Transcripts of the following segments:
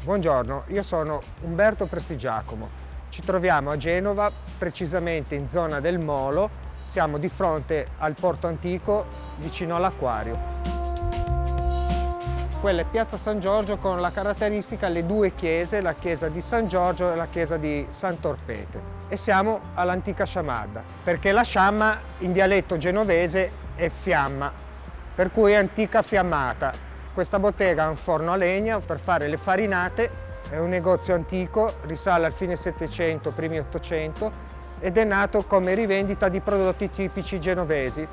Buongiorno, io sono Umberto Prestigiacomo. Ci troviamo a Genova, precisamente in zona del Molo. Siamo di fronte al Porto Antico, vicino all'Acquario. Quella è Piazza San Giorgio con la caratteristica le due chiese, la chiesa di San Giorgio e la chiesa di Sant'Orpete. E siamo all'antica sciamarda, perché la sciamma in dialetto genovese è fiamma, per cui è antica fiammata. Questa bottega ha un forno a legna per fare le farinate, è un negozio antico, risale al fine 700, primi 800 ed è nato come rivendita di prodotti tipici genovesi.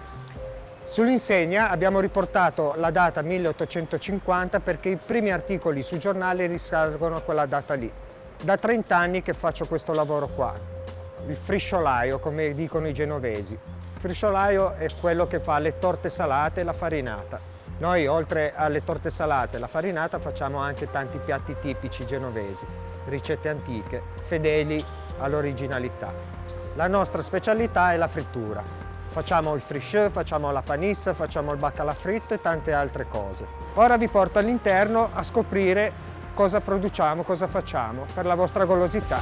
Sull'insegna abbiamo riportato la data 1850 perché i primi articoli sui giornali risalgono a quella data lì. Da 30 anni che faccio questo lavoro qua, il frisciolaio come dicono i genovesi. Il frisciolaio è quello che fa le torte salate e la farinata. Noi oltre alle torte salate e la farinata facciamo anche tanti piatti tipici genovesi, ricette antiche, fedeli all'originalità. La nostra specialità è la frittura. Facciamo il fricheux, facciamo la panisse, facciamo il baccalà fritto e tante altre cose. Ora vi porto all'interno a scoprire cosa produciamo, cosa facciamo per la vostra golosità.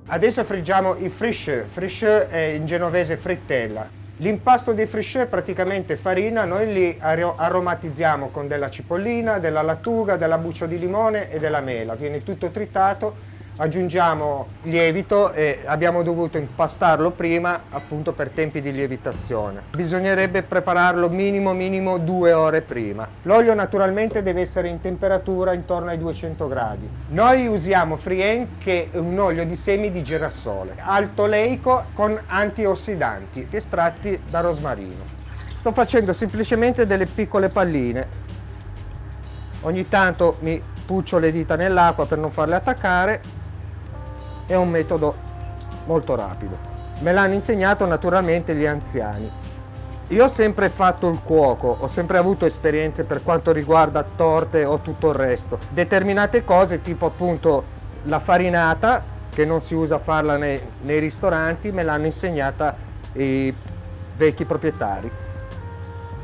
Adesso friggiamo il fricheux. Fricheux è in genovese frittella. L'impasto dei fricheux è praticamente farina, noi li aromatizziamo con della cipollina, della lattuga, della buccia di limone e della mela. Viene tutto tritato, aggiungiamo lievito e abbiamo dovuto impastarlo prima appunto per tempi di lievitazione. Bisognerebbe prepararlo minimo 2 ore prima. L'olio naturalmente deve essere in temperatura intorno ai 200 gradi. Noi usiamo Frien, che è un olio di semi di girasole, alto oleico con antiossidanti estratti da rosmarino. Sto facendo semplicemente delle piccole palline. Ogni tanto mi puccio le dita nell'acqua per non farle attaccare. È un metodo molto rapido. Me l'hanno insegnato naturalmente gli anziani. Io ho sempre fatto il cuoco, ho sempre avuto esperienze per quanto riguarda torte o tutto il resto. Determinate cose, tipo appunto la farinata, che non si usa farla nei ristoranti, me l'hanno insegnata i vecchi proprietari.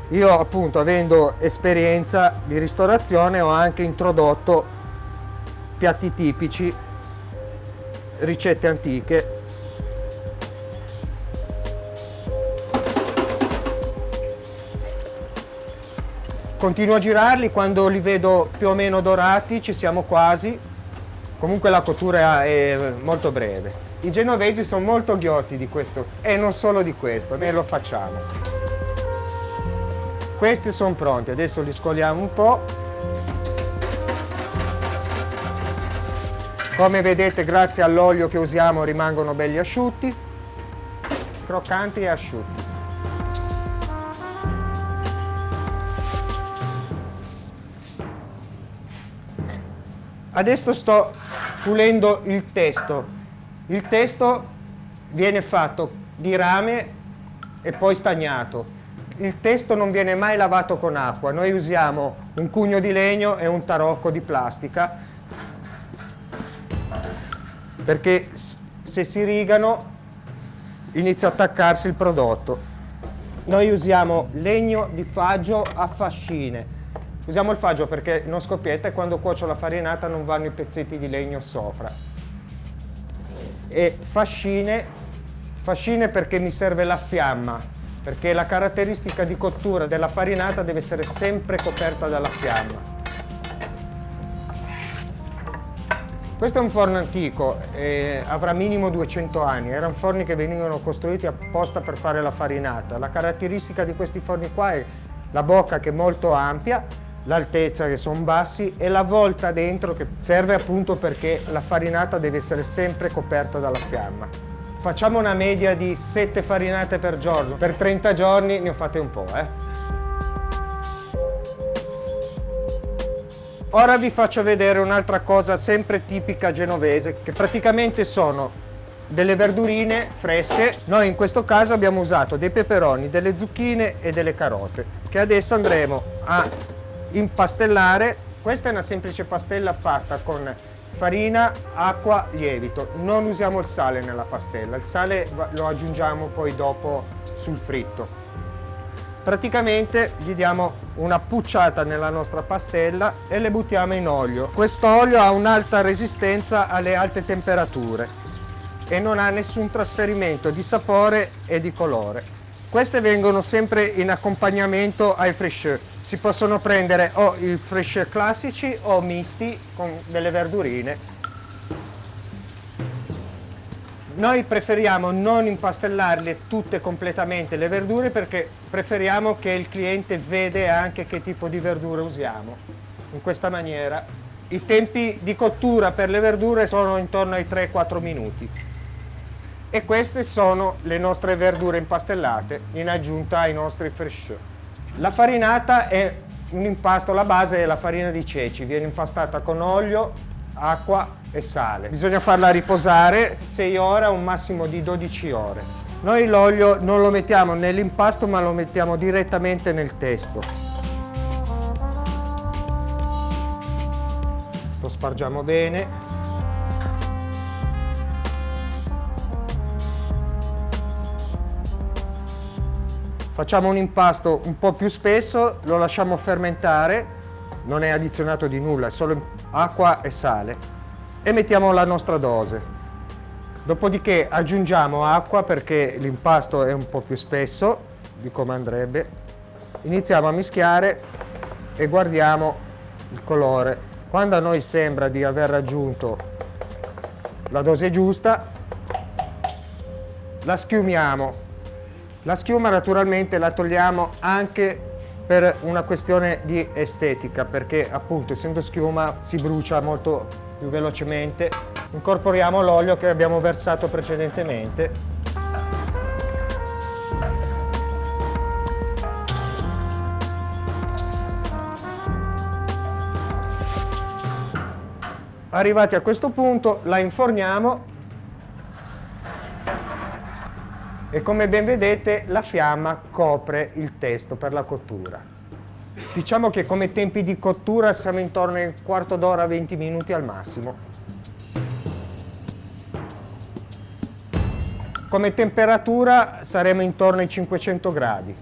Io appunto, avendo esperienza di ristorazione, ho anche introdotto piatti tipici, ricette antiche. Continuo a girarli, quando li vedo più o meno dorati ci siamo quasi. Comunque la cottura è molto breve. I genovesi sono molto ghiotti di questo e non solo di questo, ne lo facciamo. Questi sono pronti, adesso li scoliamo un po'. Come vedete, grazie all'olio che usiamo rimangono belli asciutti, croccanti e asciutti. Adesso sto pulendo il testo. Il testo viene fatto di rame e poi stagnato. Il testo non viene mai lavato con acqua. Noi usiamo un cugno di legno e un tarocco di plastica, perché se si rigano inizia a attaccarsi il prodotto. Noi usiamo legno di faggio a fascine. Usiamo il faggio perché non scoppietta e quando cuocio la farinata non vanno i pezzetti di legno sopra. E fascine perché mi serve la fiamma, perché la caratteristica di cottura della farinata deve essere sempre coperta dalla fiamma. Questo è un forno antico, avrà minimo 200 anni, erano forni che venivano costruiti apposta per fare la farinata. La caratteristica di questi forni qua è la bocca che è molto ampia, l'altezza che sono bassi e la volta dentro che serve appunto perché la farinata deve essere sempre coperta dalla fiamma. Facciamo una media di 7 farinate per giorno, per 30 giorni ne ho fatte un po'. Ora vi faccio vedere un'altra cosa sempre tipica genovese, che praticamente sono delle verdurine fresche. Noi in questo caso abbiamo usato dei peperoni, delle zucchine e delle carote, che adesso andremo a impastellare. Questa è una semplice pastella fatta con farina, acqua, lievito. Non usiamo il sale nella pastella, il sale lo aggiungiamo poi dopo sul fritto. Praticamente gli diamo una pucciata nella nostra pastella e le buttiamo in olio. Questo olio ha un'alta resistenza alle alte temperature e non ha nessun trasferimento di sapore e di colore. Queste vengono sempre in accompagnamento ai fricheux. Si possono prendere o i fricheux classici o misti con delle verdurine. Noi preferiamo non impastellarle tutte completamente le verdure perché preferiamo che il cliente vede anche che tipo di verdure usiamo. In questa maniera i tempi di cottura per le verdure sono intorno ai 3-4 minuti. E queste sono le nostre verdure impastellate in aggiunta ai nostri fricheux. La farinata è un impasto, la base è la farina di ceci, viene impastata con olio, acqua e sale. Bisogna farla riposare 6 ore a un massimo di 12 ore. Noi l'olio non lo mettiamo nell'impasto ma lo mettiamo direttamente nel testo. Lo spargiamo bene. Facciamo un impasto un po' più spesso, lo lasciamo fermentare, non è addizionato di nulla, è solo acqua e sale, e mettiamo la nostra dose. Dopodiché aggiungiamo acqua perché l'impasto è un po' più spesso di come andrebbe. Iniziamo a mischiare e guardiamo il colore. Quando a noi sembra di aver raggiunto la dose giusta, la schiumiamo. La schiuma naturalmente la togliamo anche per una questione di estetica, perché appunto essendo schiuma si brucia molto più velocemente. Incorporiamo l'olio che abbiamo versato precedentemente. Arrivati a questo punto la inforniamo e come ben vedete la fiamma copre il testo per la cottura. Diciamo che come tempi di cottura siamo intorno ai quarto d'ora, 20 minuti al massimo. Come temperatura saremo intorno ai 500 gradi.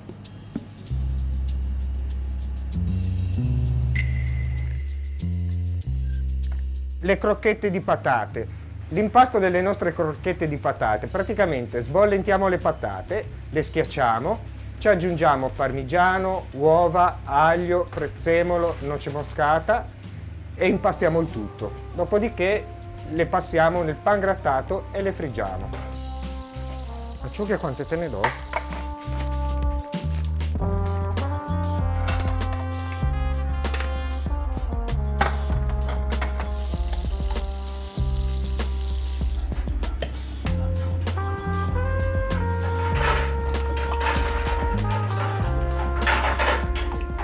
Le crocchette di patate. L'impasto delle nostre crocchette di patate, praticamente sbollentiamo le patate, le schiacciamo, ci aggiungiamo parmigiano, uova, aglio, prezzemolo, noce moscata e impastiamo il tutto. Dopodiché le passiamo nel pangrattato e le friggiamo. Acciughe quante te ne do?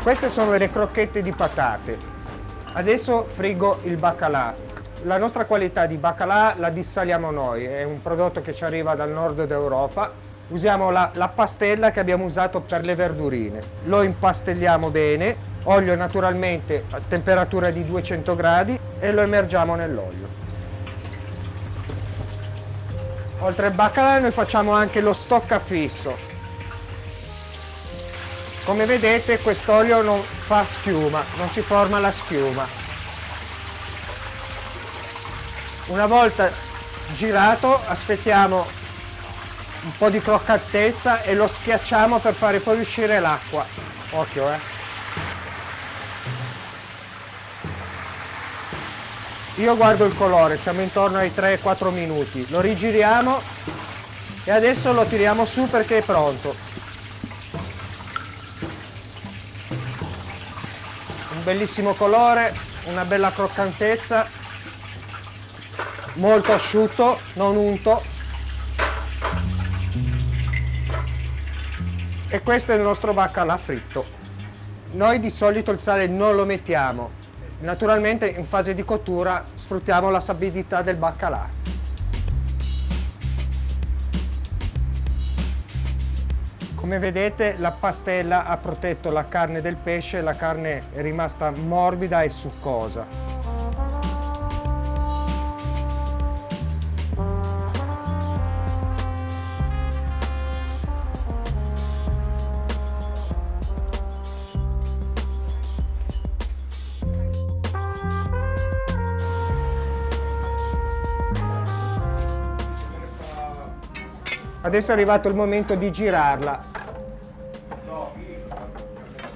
Queste sono le crocchette di patate. Adesso frigo il baccalà. La nostra qualità di baccalà la dissaliamo noi, è un prodotto che ci arriva dal nord d'Europa. Usiamo la pastella che abbiamo usato per le verdurine. Lo impastelliamo bene, olio naturalmente a temperatura di 200 gradi e lo immergiamo nell'olio. Oltre al baccalà noi facciamo anche lo stoccafisso. Come vedete quest'olio non fa schiuma, non si forma la schiuma. Una volta girato aspettiamo un po' di croccantezza e lo schiacciamo per fare fuoriuscire l'acqua. Occhio Io guardo il colore, siamo intorno ai 3-4 minuti. Lo rigiriamo e adesso lo tiriamo su perché è pronto. Un bellissimo colore, una bella croccantezza, molto asciutto, non unto. E questo è il nostro baccalà fritto. Noi di solito il sale non lo mettiamo, naturalmente in fase di cottura sfruttiamo la sapidità del baccalà. Come vedete la pastella ha protetto la carne del pesce, la carne è rimasta morbida e succosa. Adesso è arrivato il momento di girarla.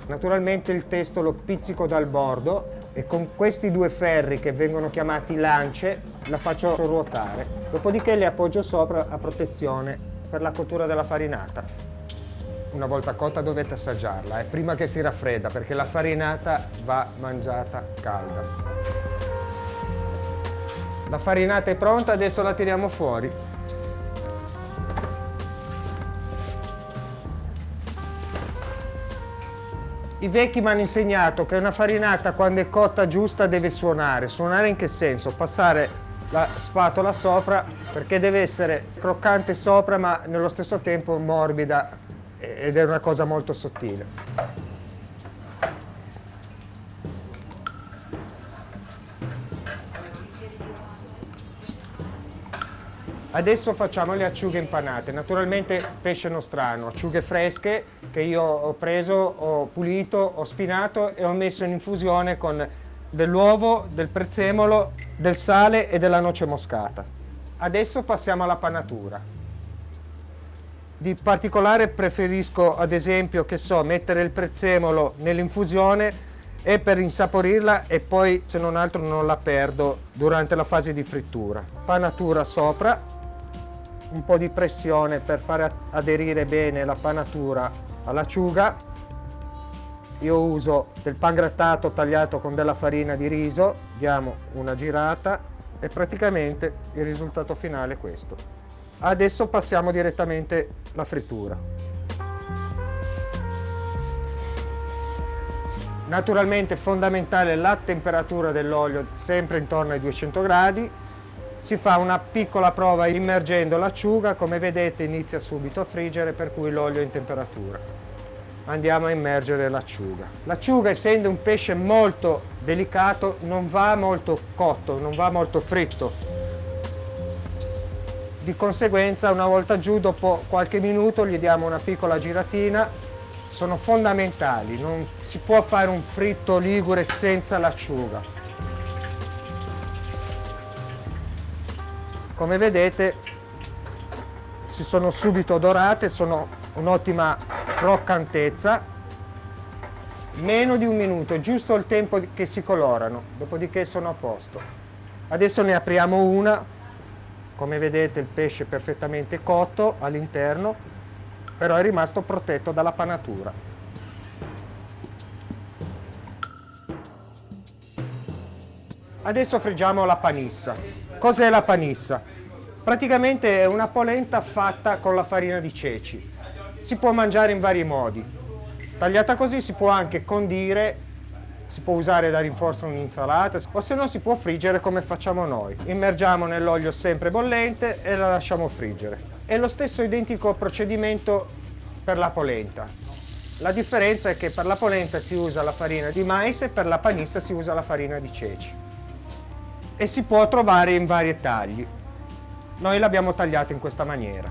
Naturalmente il testo lo pizzico dal bordo e con questi due ferri che vengono chiamati lance la faccio ruotare. Dopodiché le appoggio sopra a protezione per la cottura della farinata. Una volta cotta dovete assaggiarla, prima che si raffredda, perché la farinata va mangiata calda. La farinata è pronta, adesso la tiriamo fuori. I vecchi mi hanno insegnato che una farinata, quando è cotta giusta, deve suonare. Suonare in che senso? Passare la spatola sopra, perché deve essere croccante sopra ma nello stesso tempo morbida, ed è una cosa molto sottile. Adesso facciamo le acciughe impanate, naturalmente pesce nostrano, acciughe fresche che io ho preso, ho pulito, ho spinato e ho messo in infusione con dell'uovo, del prezzemolo, del sale e della noce moscata. Adesso passiamo alla panatura. Di particolare preferisco, ad esempio, mettere il prezzemolo nell'infusione e per insaporirla, e poi se non altro non la perdo durante la fase di frittura. Panatura sopra, un po' di pressione per far aderire bene la panatura all'acciuga. Io uso del pangrattato tagliato con della farina di riso, diamo una girata e praticamente il risultato finale è questo. Adesso passiamo direttamente alla frittura. Naturalmente fondamentale la temperatura dell'olio, sempre intorno ai 200 gradi. Si fa una piccola prova immergendo l'acciuga, come vedete inizia subito a friggere, per cui l'olio è in temperatura. Andiamo a immergere l'acciuga. L'acciuga, essendo un pesce molto delicato, non va molto cotto, non va molto fritto. Di conseguenza, una volta giù, dopo qualche minuto gli diamo una piccola giratina. Sono fondamentali, non si può fare un fritto ligure senza l'acciuga. Come vedete si sono subito dorate, sono un'ottima croccantezza. Meno di un minuto, giusto il tempo che si colorano, dopodiché sono a posto. Adesso ne apriamo una. Come vedete il pesce è perfettamente cotto all'interno, però è rimasto protetto dalla panatura. Adesso friggiamo la panissa. Cos'è la panissa? Praticamente è una polenta fatta con la farina di ceci. Si può mangiare in vari modi. Tagliata così si può anche condire, si può usare da rinforzo un'insalata, o se no si può friggere come facciamo noi. Immergiamo nell'olio sempre bollente e la lasciamo friggere. È lo stesso identico procedimento per la polenta. La differenza è che per la polenta si usa la farina di mais e per la panissa si usa la farina di ceci. E si può trovare in vari tagli. Noi l'abbiamo tagliata in questa maniera.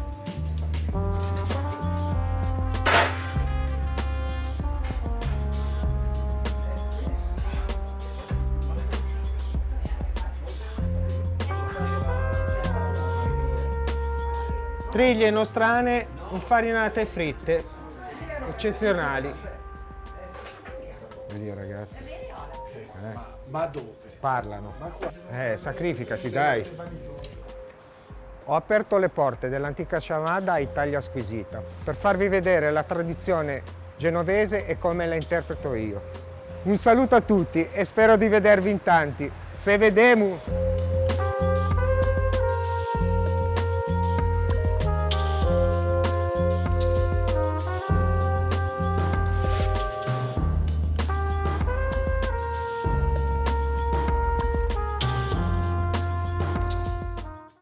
Triglie nostrane infarinate e fritte, eccezionali. Vedi ragazzi? Ma dove? Parlano. Sacrificati, dai. Ho aperto le porte dell'antica sciamada a Italia Squisita per farvi vedere la tradizione genovese e come la interpreto io. Un saluto a tutti e spero di vedervi in tanti. Se vedemo!